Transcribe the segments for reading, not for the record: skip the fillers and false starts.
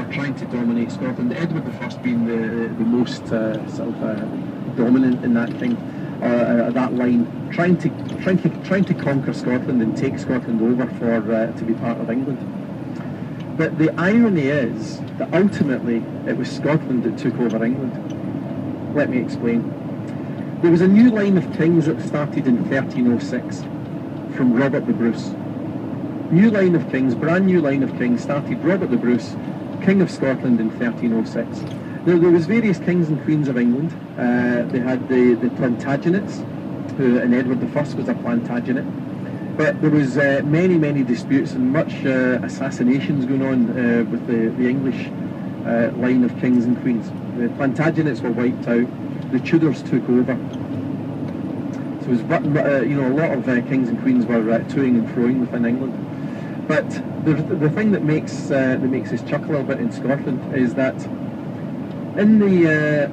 were trying to dominate Scotland. Edward I being the most dominant in that thing, that line, trying to conquer Scotland and take Scotland over for to be part of England. But the irony is that ultimately it was Scotland that took over England. Let me explain. There was a new line of kings that started in 1306 from Robert the Bruce. New line of kings, brand new line of kings, started Robert the Bruce, King of Scotland in 1306. Now there was various kings and queens of England. They had the Plantagenets, and Edward I was a Plantagenet. But there was many disputes and much assassinations going on with the English line of kings and queens. The Plantagenets were wiped out. The Tudors took over. So it was, a lot of kings and queens were toing and froing within England. But the thing that makes us chuckle a little bit in Scotland is that in the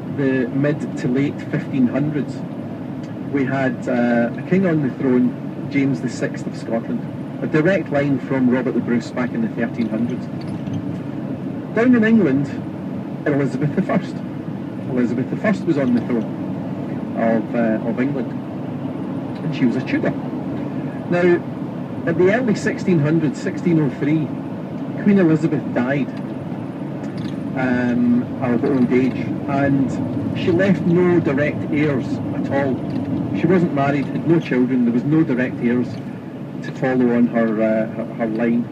mid to late 1500s, we had a king on the throne, James VI of Scotland, a direct line from Robert the Bruce back in the 1300s. Down in England, Elizabeth I. Elizabeth I was on the throne of England, and she was a Tudor. Now, at the early 1600s, 1603, Queen Elizabeth died of old age, and she left no direct heirs at all. She wasn't married, had no children, there was no direct heirs to follow on her line.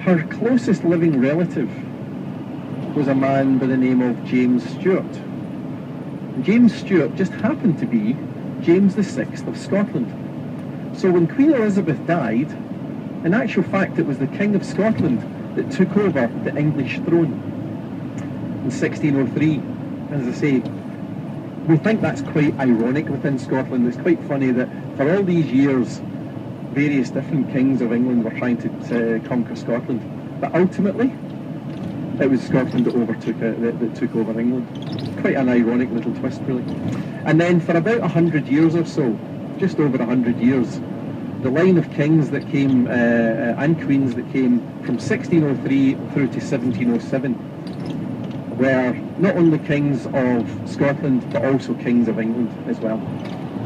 Her closest living relative was a man by the name of James Stuart. And James Stuart just happened to be James VI of Scotland. So when Queen Elizabeth died, in actual fact it was the King of Scotland that took over the English throne in 1603. As I say, we think that's quite ironic within Scotland. It's quite funny that for all these years, various different kings of England were trying to conquer Scotland, but ultimately, it was Scotland that took over England. Quite an ironic little twist, really. And then for about 100 years or so, just over 100 years, the line of kings that came and queens that came from 1603 through to 1707 were not only kings of Scotland, but also kings of England as well.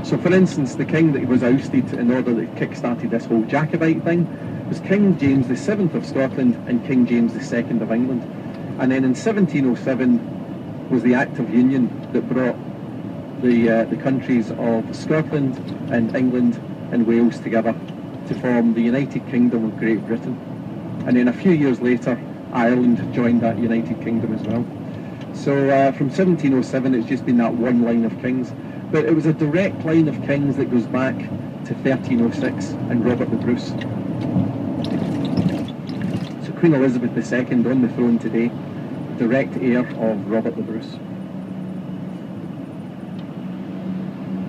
So for instance, the king that was ousted in order that kick-started this whole Jacobite thing was King James VII of Scotland and King James II of England. And then in 1707 was the Act of Union that brought the countries of Scotland and England and Wales together to form the United Kingdom of Great Britain. And then a few years later, Ireland joined that United Kingdom as well. So from 1707, it's just been that one line of kings. But it was a direct line of kings that goes back to 1306 and Robert the Bruce. So Queen Elizabeth II on the throne today, direct heir of Robert the Bruce.